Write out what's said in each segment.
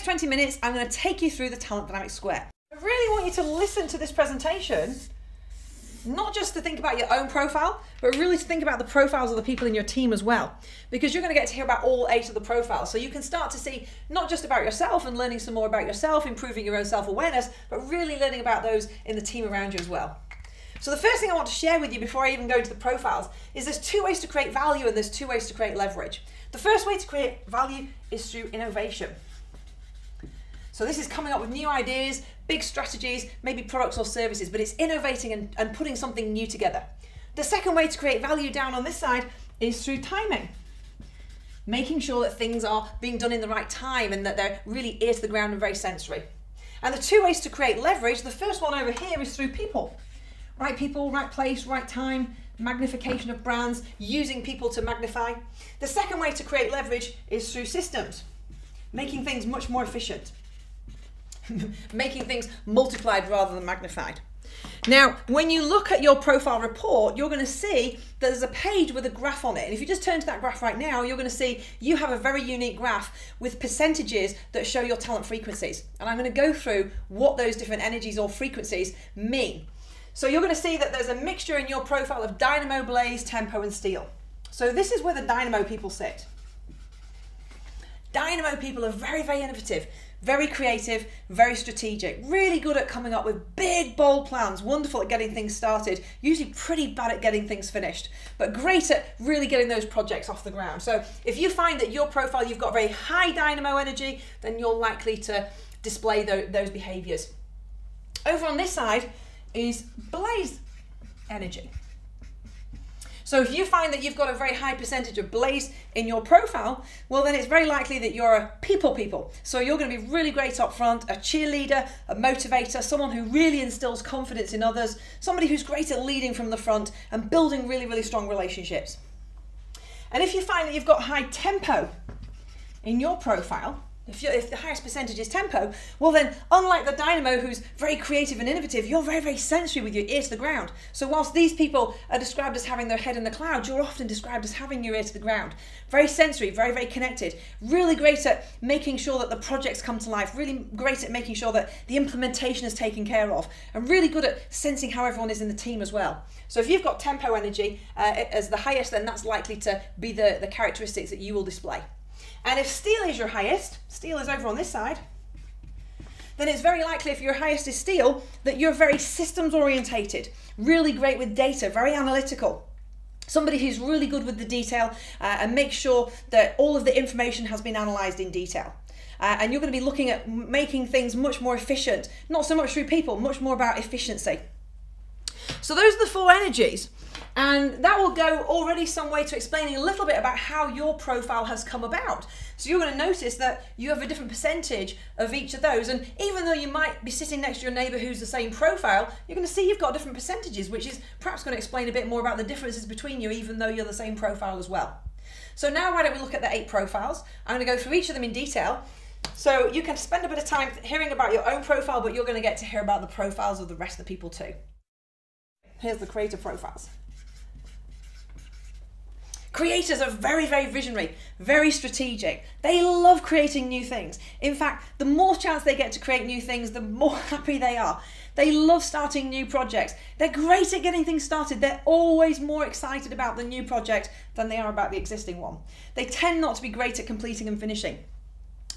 20 minutes, I'm going to take you through the talent dynamic square. I really want you to listen to this presentation, not just to think about your own profile, but really to think about the profiles of the people in your team as well, because you're going to get to hear about all 8 of the profiles. So you can start to see not just about yourself and learning some more about yourself, improving your own self-awareness, but really learning about those in the team around you as well. So the first thing I want to share with you before I even go into the profiles is there's 2 ways to create value and there's 2 ways to create leverage. The first way to create value is through innovation. So this is coming up with new ideas, big strategies, maybe products or services, but it's innovating and putting something new together. The second way to create value down on this side is through timing. Making sure that things are being done in the right time and that they're really ear to the ground and very sensory. And the 2 ways to create leverage, the first one over here is through people. Right people, right place, right time, magnification of brands, using people to magnify. The second way to create leverage is through systems. Making things much more efficient. Making things multiplied rather than magnified. Now, when you look at your profile report, you're going to see that there's a page with a graph on it. And if you just turn to that graph right now, you're going to see you have a very unique graph with percentages that show your talent frequencies. And I'm going to go through what those different energies or frequencies mean. So you're going to see that there's a mixture in your profile of dynamo, blaze, tempo, and steel. So this is where the dynamo people sit. Dynamo people are very, very innovative, very creative, very strategic, really good at coming up with big, bold plans, wonderful at getting things started, usually pretty bad at getting things finished, but great at really getting those projects off the ground. So if you find that your profile, you've got very high dynamo energy, then you're likely to display those behaviors. Over on this side is blaze energy. So if you find that you've got a very high percentage of blaze in your profile, well then it's very likely that you're a people. So you're going to be really great up front, a cheerleader, a motivator, someone who really instills confidence in others, somebody who's great at leading from the front and building really, really strong relationships. And if you find that you've got high tempo in your profile, if the highest percentage is tempo, well then, unlike the dynamo who's very creative and innovative, you're very, very sensory with your ear to the ground. So whilst these people are described as having their head in the clouds, you're often described as having your ear to the ground. Very sensory, very, very connected, really great at making sure that the projects come to life, really great at making sure that the implementation is taken care of, and really good at sensing how everyone is in the team as well. So if you've got tempo energy as the highest, then that's likely to be the characteristics that you will display. And if steel is your highest, steel is over on this side, then it's very likely if your highest is steel that you're very systems orientated, really great with data, very analytical. Somebody who's really good with the detail and makes sure that all of the information has been analysed in detail. And you're going to be looking at making things much more efficient, not so much through people, much more about efficiency. So those are the 4 energies. And that will go already some way to explaining a little bit about how your profile has come about. So you're going to notice that you have a different percentage of each of those. And even though you might be sitting next to your neighbour who's the same profile, you're going to see you've got different percentages, which is perhaps going to explain a bit more about the differences between you, even though you're the same profile as well. So now why don't we look at the 8 profiles. I'm going to go through each of them in detail. So you can spend a bit of time hearing about your own profile, but you're going to get to hear about the profiles of the rest of the people too. Here's the creator profiles. Creators are very, very visionary, very strategic. They love creating new things. In fact, the more chance they get to create new things, the more happy they are. They love starting new projects. They're great at getting things started. They're always more excited about the new project than they are about the existing one. They tend not to be great at completing and finishing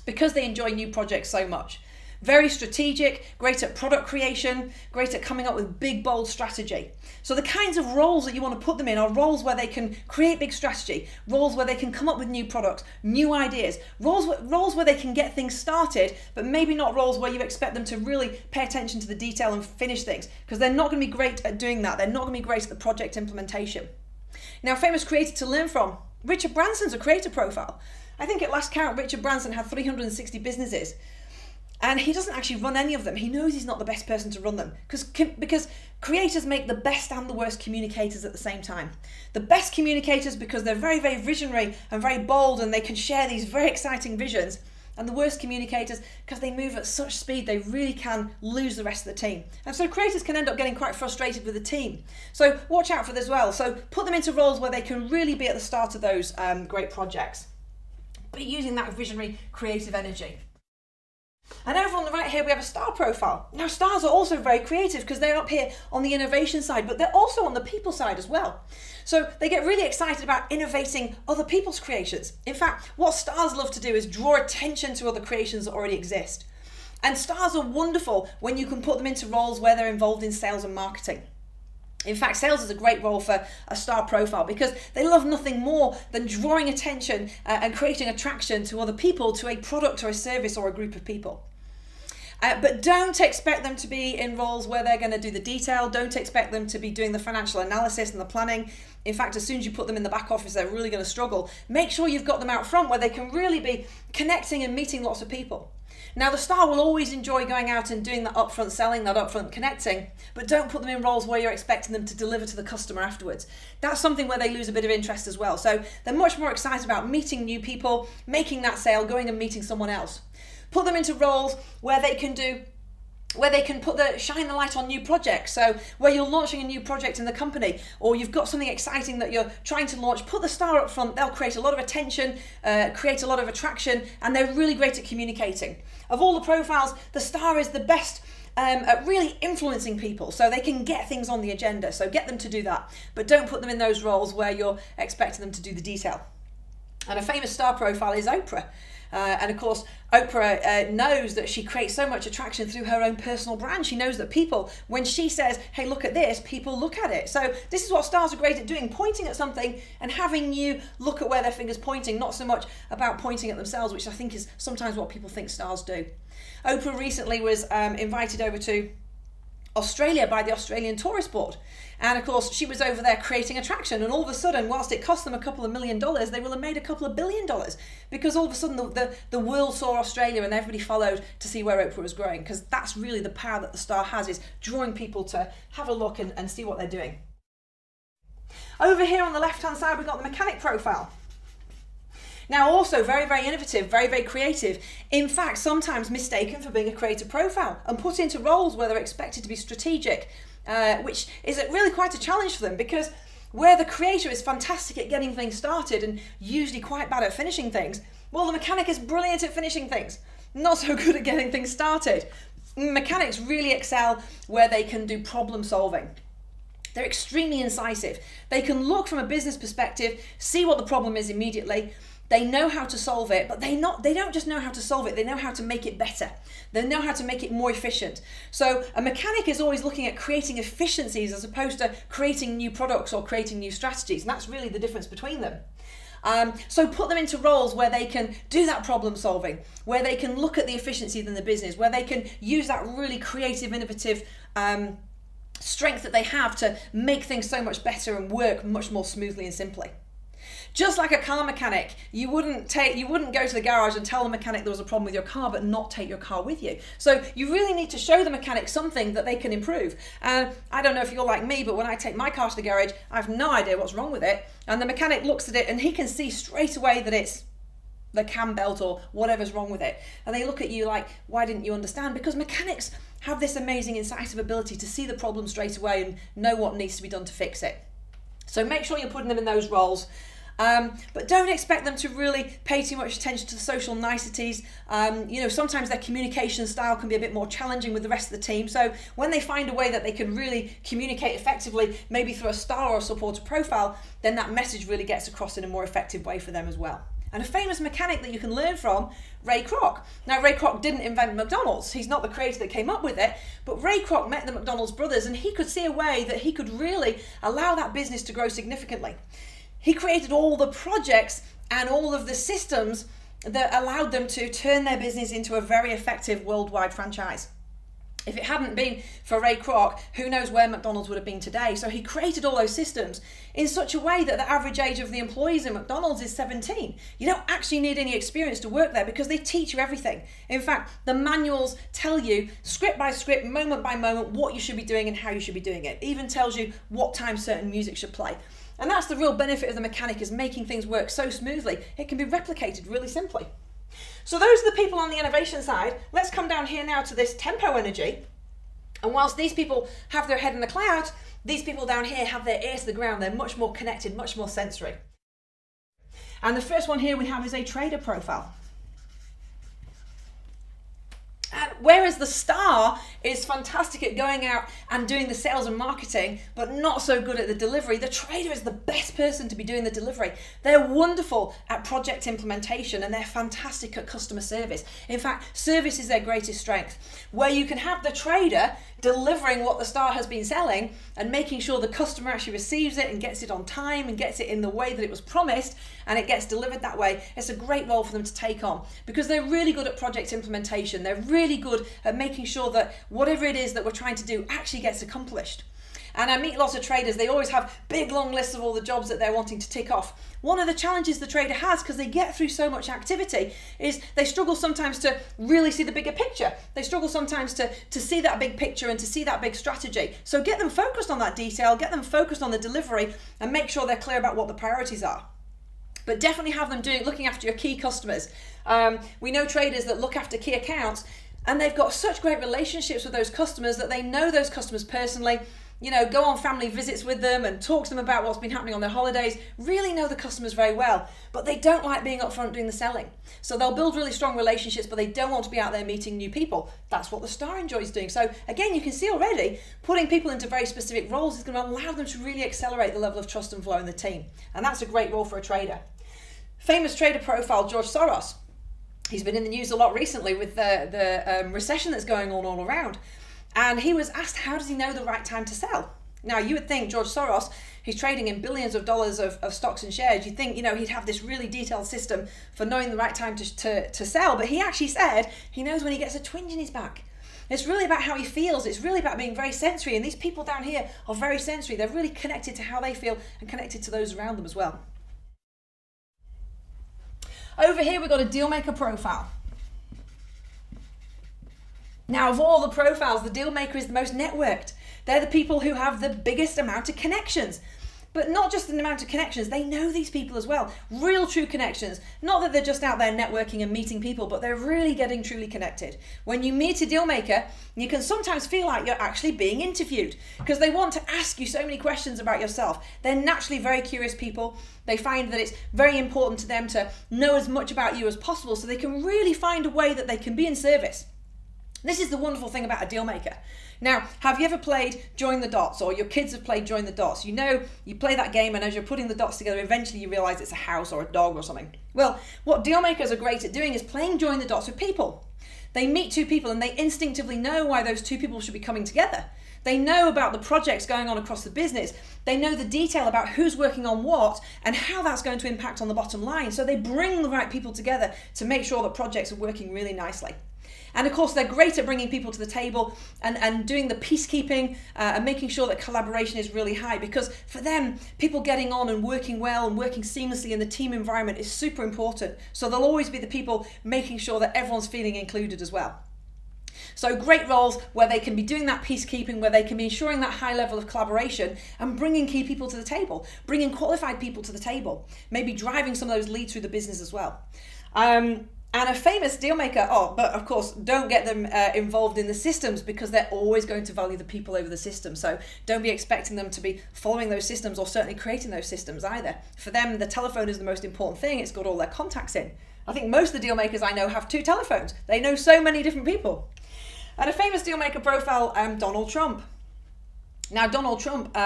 because they enjoy new projects so much. Very strategic, great at product creation, great at coming up with big, bold strategy. So the kinds of roles that you want to put them in are roles where they can create big strategy, roles where they can come up with new products, new ideas, roles where they can get things started, but maybe not roles where you expect them to really pay attention to the detail and finish things, because they're not going to be great at doing that. They're not going to be great at the project implementation. Now, a famous creator to learn from, Richard Branson's a creator profile. I think at last count, Richard Branson had 360 businesses. And he doesn't actually run any of them. He knows he's not the best person to run them because creators make the best and the worst communicators at the same time. The best communicators because they're very, very visionary and very bold and they can share these very exciting visions. And the worst communicators because they move at such speed they really can lose the rest of the team. And so creators can end up getting quite frustrated with the team. So watch out for this as well. So put them into roles where they can really be at the start of those great projects, but using that visionary creative energy. And over on the right here, we have a star profile. Now, stars are also very creative because they're up here on the innovation side, but they're also on the people side as well. So they get really excited about innovating other people's creations. In fact, what stars love to do is draw attention to other creations that already exist. And stars are wonderful when you can put them into roles where they're involved in sales and marketing. In fact, sales is a great role for a star profile because they love nothing more than drawing attention and creating attraction to other people, to a product or a service or a group of people. But don't expect them to be in roles where they're going to do the detail. Don't expect them to be doing the financial analysis and the planning. In fact, as soon as you put them in the back office, they're really going to struggle. Make sure you've got them out front where they can really be connecting and meeting lots of people. Now, the star will always enjoy going out and doing that upfront selling, that upfront connecting, but don't put them in roles where you're expecting them to deliver to the customer afterwards. That's something where they lose a bit of interest as well. So they're much more excited about meeting new people, making that sale, going and meeting someone else. Put them into roles where they can shine the light on new projects. So where you're launching a new project in the company, or you've got something exciting that you're trying to launch, put the star up front. They'll create a lot of attention, create a lot of attraction, and they're really great at communicating. Of all the profiles, the star is the best at really influencing people, so they can get things on the agenda. So get them to do that, but don't put them in those roles where you're expecting them to do the detail. And a famous star profile is Oprah. And of course, Oprah knows that she creates so much attraction through her own personal brand. She knows that people, when she says, hey, look at this, people look at it. So this is what stars are great at doing, pointing at something and having you look at where their finger's pointing, not so much about pointing at themselves, which I think is sometimes what people think stars do. Oprah recently was invited over to Australia by the Australian Tourist Board. And of course, she was over there creating attraction, and all of a sudden, whilst it cost them a couple of $1 million, they will have made a couple of $1 billion because all of a sudden the world saw Australia and everybody followed to see where Oprah was growing, because that's really the power that the star has, is drawing people to have a look and see what they're doing. Over here on the left-hand side, we've got the mechanic profile. Now, also very, very innovative, very, very creative. In fact, sometimes mistaken for being a creative profile and put into roles where they're expected to be strategic, which is really quite a challenge for them, because where the creator is fantastic at getting things started and usually quite bad at finishing things, well, the mechanic is brilliant at finishing things, not so good at getting things started. Mechanics really excel where they can do problem solving. They're extremely incisive. They can look from a business perspective, see what the problem is immediately. They know how to solve it, but they don't just know how to solve it, they know how to make it better. They know how to make it more efficient. So a mechanic is always looking at creating efficiencies as opposed to creating new products or creating new strategies, and that's really the difference between them. So put them into roles where they can do that problem solving, where they can look at the efficiency in the business, where they can use that really creative, innovative strength that they have to make things so much better and work much more smoothly and simply. Just like a car mechanic, you wouldn't go to the garage and tell the mechanic there was a problem with your car but not take your car with you. So you really need to show the mechanic something that they can improve. And I don't know if you're like me, but when I take my car to the garage, I have no idea what's wrong with it. And the mechanic looks at it and he can see straight away that it's the cam belt or whatever's wrong with it. And they look at you like, why didn't you understand? Because mechanics have this amazing incisive ability to see the problem straight away and know what needs to be done to fix it. So make sure you're putting them in those roles. But don't expect them to really pay too much attention to the social niceties. Sometimes their communication style can be a bit more challenging with the rest of the team. So when they find a way that they can really communicate effectively, maybe through a star or a supporter profile, then that message really gets across in a more effective way for them as well. And a famous mechanic that you can learn from, Ray Kroc. Now, Ray Kroc didn't invent McDonald's. He's not the creator that came up with it, but Ray Kroc met the McDonald's brothers and he could see a way that he could really allow that business to grow significantly. He created all the projects and all of the systems that allowed them to turn their business into a very effective worldwide franchise. If it hadn't been for Ray Kroc, who knows where McDonald's would have been today. So he created all those systems in such a way that the average age of the employees in McDonald's is 17. You don't actually need any experience to work there because they teach you everything. In fact, the manuals tell you script by script, moment by moment, what you should be doing and how you should be doing it. It even tells you what time certain music should play. And that's the real benefit of the mechanic, is making things work so smoothly. It can be replicated really simply. So those are the people on the innovation side. Let's come down here now to this tempo energy. And whilst these people have their head in the cloud, these people down here have their ear to the ground. They're much more connected, much more sensory. And the first one here we have is a trader profile. Whereas the star is fantastic at going out and doing the sales and marketing, but not so good at the delivery, the trader is the best person to be doing the delivery. They're wonderful at project implementation and they're fantastic at customer service. In fact, service is their greatest strength. Where you can have the trader delivering what the star has been selling and making sure the customer actually receives it and gets it on time and gets it in the way that it was promised and it gets delivered that way, it's a great role for them to take on because they're really good at project implementation. They're really good at making sure that whatever it is that we're trying to do actually gets accomplished. And I meet lots of traders, they always have big long lists of all the jobs that they're wanting to tick off. One of the challenges the trader has, because they get through so much activity, is they struggle sometimes to really see the bigger picture. They struggle sometimes to see that big picture and to see that big strategy. So get them focused on that detail, get them focused on the delivery, and make sure they're clear about what the priorities are. But definitely have them looking after your key customers. We know traders that look after key accounts, and they've got such great relationships with those customers that they know those customers personally, go on family visits with them and talk to them about what's been happening on their holidays, really know the customers very well, but they don't like being up front doing the selling. So they'll build really strong relationships, but they don't want to be out there meeting new people. That's what the star enjoys doing. So again, you can see already, putting people into very specific roles is going to allow them to really accelerate the level of trust and flow in the team. And that's a great role for a trader. Famous trader profile, George Soros. He's been in the news a lot recently with the recession that's going on all around. And he was asked, how does he know the right time to sell? Now, you would think George Soros, he's trading in billions of dollars of stocks and shares. You'd think, he'd have this really detailed system for knowing the right time to sell. But he actually said he knows when he gets a twinge in his back. It's really about how he feels. It's really about being very sensory. And these people down here are very sensory. They're really connected to how they feel and connected to those around them as well. Over here, we've got a dealmaker profile. Now, of all the profiles, the dealmaker is the most networked. They're the people who have the biggest amount of connections. But not just an amount of connections, they know these people as well. Real true connections. Not that they're just out there networking and meeting people, but they're really getting truly connected. When you meet a dealmaker, you can sometimes feel like you're actually being interviewed because they want to ask you so many questions about yourself. They're naturally very curious people. They find that it's very important to them to know as much about you as possible so they can really find a way that they can be in service. This is the wonderful thing about a deal maker. Now, have you ever played Join the Dots, or your kids have played Join the Dots? You play that game, and as you're putting the dots together, eventually you realize it's a house or a dog or something. Well, what deal makers are great at doing is playing Join the Dots with people. They meet two people and they instinctively know why those two people should be coming together. They know about the projects going on across the business. They know the detail about who's working on what and how that's going to impact on the bottom line. So they bring the right people together to make sure that projects are working really nicely. And of course, they're great at bringing people to the table and doing the peacekeeping and making sure that collaboration is really high, because for them, people getting on and working well and working seamlessly in the team environment is super important. So they'll always be the people making sure that everyone's feeling included as well. So great roles where they can be doing that peacekeeping, where they can be ensuring that high level of collaboration and bringing key people to the table, bringing qualified people to the table, maybe driving some of those leads through the business as well. And a famous deal maker, but of course, don't get them involved in the systems because they're always going to value the people over the system. So don't be expecting them to be following those systems or certainly creating those systems either. For them, the telephone is the most important thing. It's got all their contacts in. I think most of the deal makers I know have 2 telephones. They know so many different people. And a famous deal maker profile, Donald Trump. Now, Donald Trump,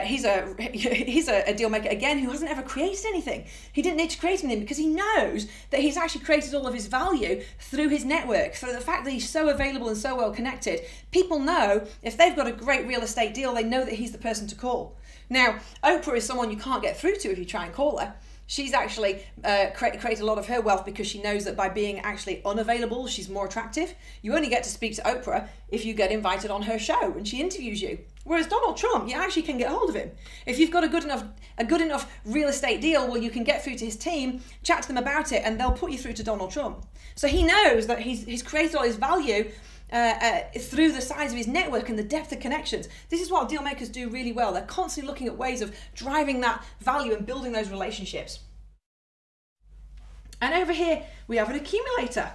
he's a deal maker, again, who hasn't ever created anything. He didn't need to create anything because he knows that he's actually created all of his value through his network, through the fact that he's so available and so well connected. People know if they've got a great real estate deal, they know that he's the person to call. Now, Oprah is someone you can't get through to if you try and call her. She's actually created a lot of her wealth because she knows that by being actually unavailable, she's more attractive. You only get to speak to Oprah if you get invited on her show and she interviews you. Whereas Donald Trump, you actually can get hold of him. If you've got a good enough real estate deal, well, you can get through to his team, chat to them about it, and they'll put you through to Donald Trump. So he knows that he's created all his value through the size of his network and the depth of connections. This is what deal makers do really well. They're constantly looking at ways of driving that value and building those relationships. And over here, we have an accumulator.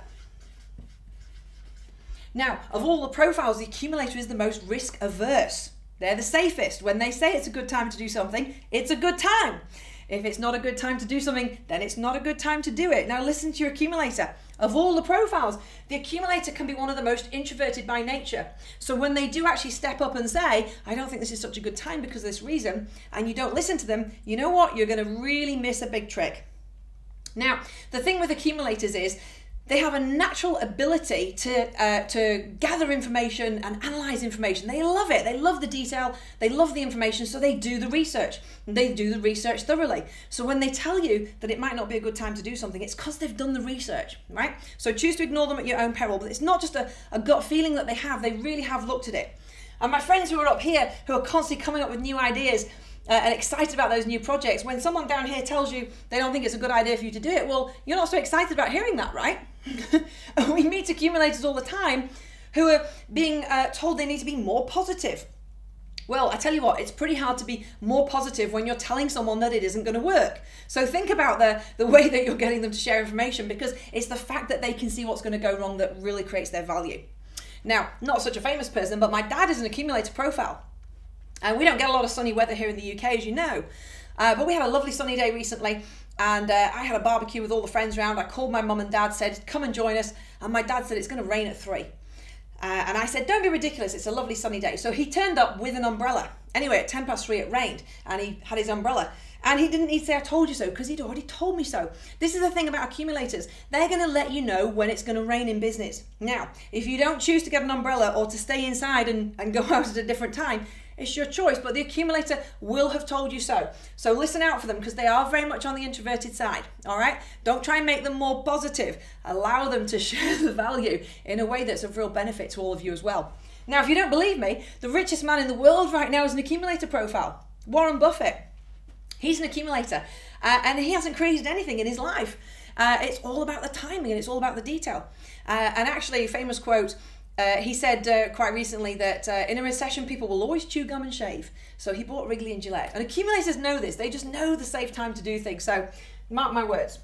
Now, of all the profiles, the accumulator is the most risk averse. They're the safest. When they say it's a good time to do something, it's a good time. If it's not a good time to do something, then it's not a good time to do it. Now listen to your accumulator. Of all the profiles, the accumulator can be one of the most introverted by nature. So when they do actually step up and say, I don't think this is such a good time because of this reason, and you don't listen to them, you know what? You're going to really miss a big trick. Now, the thing with accumulators is they have a natural ability to gather information and analyze information. They love it. They love the detail. They love the information, so they do the research. They do the research thoroughly. So when they tell you that it might not be a good time to do something, it's because they've done the research, right? So choose to ignore them at your own peril, but it's not just a gut feeling that they have. They really have looked at it. And my friends who are up here, who are constantly coming up with new ideas, and excited about those new projects, when someone down here tells you they don't think it's a good idea for you to do it, well, you're not so excited about hearing that, right? We meet accumulators all the time who are being told they need to be more positive. Well, I tell you what, it's pretty hard to be more positive when you're telling someone that it isn't going to work. So think about the way that you're getting them to share information, because it's the fact that they can see what's going to go wrong that really creates their value. Now, not such a famous person, but my dad is an accumulator profile. And we don't get a lot of sunny weather here in the UK, as you know. But we had a lovely sunny day recently, and I had a barbecue with all the friends around. I called my mum and dad, said, come and join us. And my dad said, it's going to rain at 3. And I said, don't be ridiculous, it's a lovely sunny day. So he turned up with an umbrella. Anyway, at 3:10 it rained, and he had his umbrella. And he didn't need to say, I told you so, because he'd already told me so. This is the thing about accumulators. They're going to let you know when it's going to rain in business. Now, if you don't choose to get an umbrella or to stay inside and go out at a different time, it's your choice, but the accumulator will have told you so. So listen out for them, because they are very much on the introverted side, all right? Don't try and make them more positive. Allow them to share the value in a way that's of real benefit to all of you as well. Now, if you don't believe me, the richest man in the world right now is an accumulator profile. Warren Buffett. He's an accumulator, and he hasn't created anything in his life. It's all about the timing, and it's all about the detail. And actually, a famous quote, he said quite recently that in a recession, people will always chew gum and shave. So he bought Wrigley and Gillette. And accumulators know this. They just know the safe time to do things. So mark my words.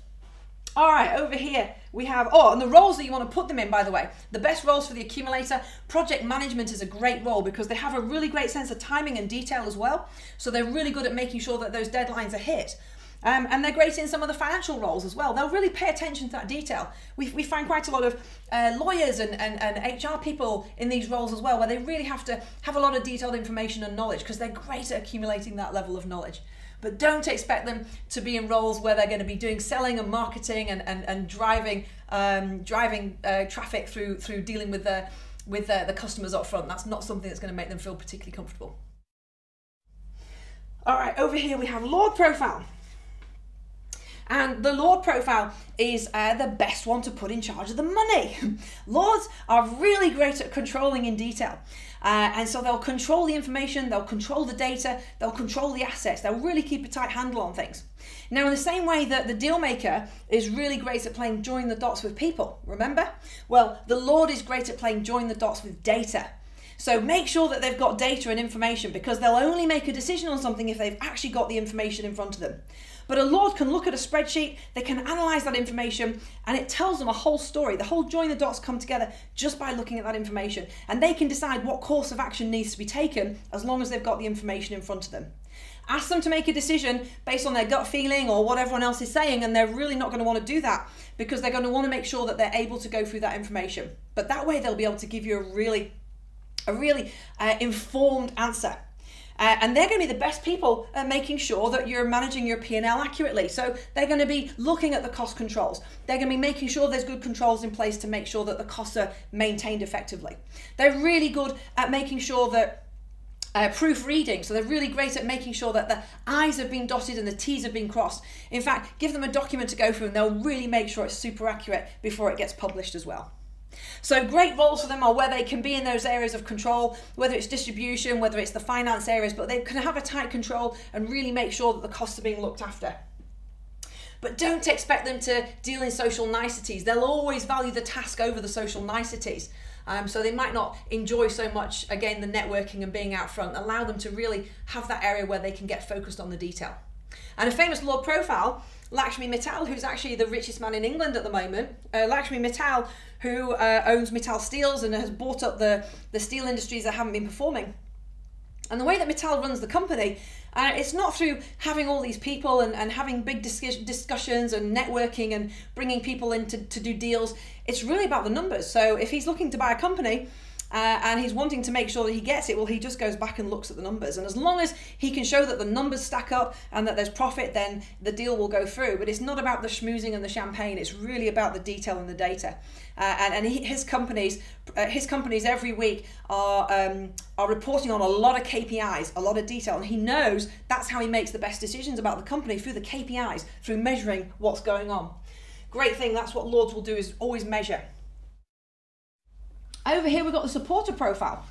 All right, over here we have, and the roles that you want to put them in, by the way. The best roles for the accumulator, project management is a great role because they have a really great sense of timing and detail as well. So they're really good at making sure that those deadlines are hit. And they're great in some of the financial roles as well. They'll really pay attention to that detail. We find quite a lot of lawyers and HR people in these roles as well, where they really have to have a lot of detailed information and knowledge because they're great at accumulating that level of knowledge. But don't expect them to be in roles where they're going to be doing selling and marketing and driving traffic through dealing with the customers up front. That's not something that's going to make them feel particularly comfortable. All right, over here we have Lord profile. And the Lord profile is the best one to put in charge of the money. Lords are really great at controlling in detail. And so they'll control the information, they'll control the data, they'll control the assets, they'll really keep a tight handle on things. Now, in the same way that the deal maker is really great at playing join the dots with people, remember? Well, the Lord is great at playing join the dots with data. So make sure that they've got data and information, because they'll only make a decision on something if they've actually got the information in front of them. But a Lord can look at a spreadsheet, they can analyze that information, and it tells them a whole story. The whole join the dots come together just by looking at that information. And they can decide what course of action needs to be taken as long as they've got the information in front of them. Ask them to make a decision based on their gut feeling or what everyone else is saying, and they're really not going to want to do that because they're going to want to make sure that they're able to go through that information. But that way they'll be able to give you a really informed answer. And they're going to be the best people at making sure that you're managing your P&L accurately. So they're going to be looking at the cost controls. They're going to be making sure there's good controls in place to make sure that the costs are maintained effectively. They're really good at making sure that proofreading. So they're really great at making sure that the I's have been dotted and the T's have been crossed. In fact, give them a document to go through and they'll really make sure it's super accurate before it gets published as well. So great roles for them are where they can be in those areas of control, whether it's distribution, whether it's the finance areas, but they can have a tight control and really make sure that the costs are being looked after. But don't expect them to deal in social niceties. They'll always value the task over the social niceties. So they might not enjoy so much, again, the networking and being out front. Allow them to really have that area where they can get focused on the detail. And a famous Lord profile, Lakshmi Mittal, who's actually the richest man in England at the moment. Lakshmi Mittal, who owns Mittal Steels and has bought up the steel industries that haven't been performing. And the way that Mittal runs the company, it's not through having all these people and having big discussions and networking and bringing people in to do deals. It's really about the numbers. So if he's looking to buy a company and he's wanting to make sure that he gets it, well, he just goes back and looks at the numbers. And as long as he can show that the numbers stack up and that there's profit, then the deal will go through. But it's not about the schmoozing and the champagne. It's really about the detail and the data. His companies every week are reporting on a lot of KPIs, a lot of detail, and he knows that's how he makes the best decisions about the company, through the KPIs, through measuring what's going on. Great thing, that's what Lords will do, is always measure. Over here we've got the supporter profile.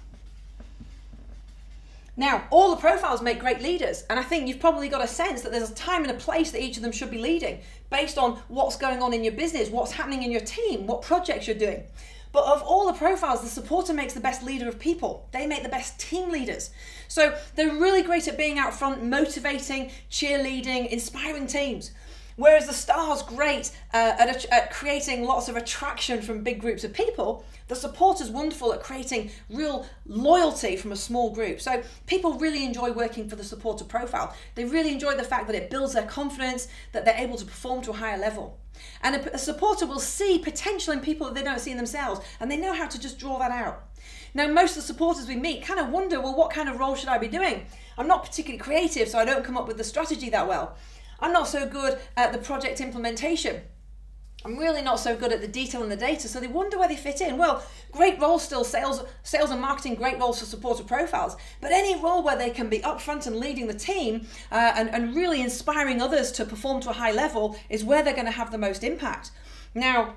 Now, all the profiles make great leaders, and I think you've probably got a sense that there's a time and a place that each of them should be leading based on what's going on in your business, what's happening in your team, what projects you're doing. But of all the profiles, the supporter makes the best leader of people. They make the best team leaders. So they're really great at being out front, motivating, cheerleading, inspiring teams. Whereas the star's great at creating lots of attraction from big groups of people, the supporter's wonderful at creating real loyalty from a small group. So people really enjoy working for the supporter profile. They really enjoy the fact that it builds their confidence, that they're able to perform to a higher level. And a supporter will see potential in people that they don't see in themselves, and they know how to just draw that out. Now, most of the supporters we meet kind of wonder, well, what kind of role should I be doing? I'm not particularly creative, so I don't come up with the strategy that well. I'm not so good at the project implementation. I'm really not so good at the detail and the data, so they wonder where they fit in. Well, great roles still, sales and marketing, great roles for supporter profiles, but any role where they can be upfront and leading the team and really inspiring others to perform to a high level is where they're going to have the most impact. Now,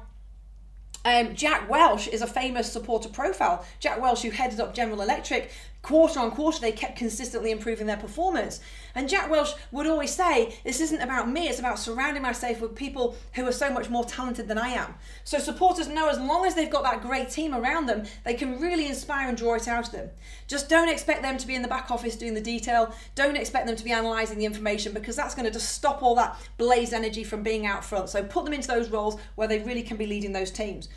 Jack Welch is a famous supporter profile. Jack Welch, who headed up General Electric, quarter on quarter, they kept consistently improving their performance. And Jack Welch would always say, this isn't about me, it's about surrounding myself with people who are so much more talented than I am. So supporters know as long as they've got that great team around them, they can really inspire and draw it out of them. Just don't expect them to be in the back office doing the detail. Don't expect them to be analysing the information, because that's going to just stop all that blaze energy from being out front. So put them into those roles where they really can be leading those teams.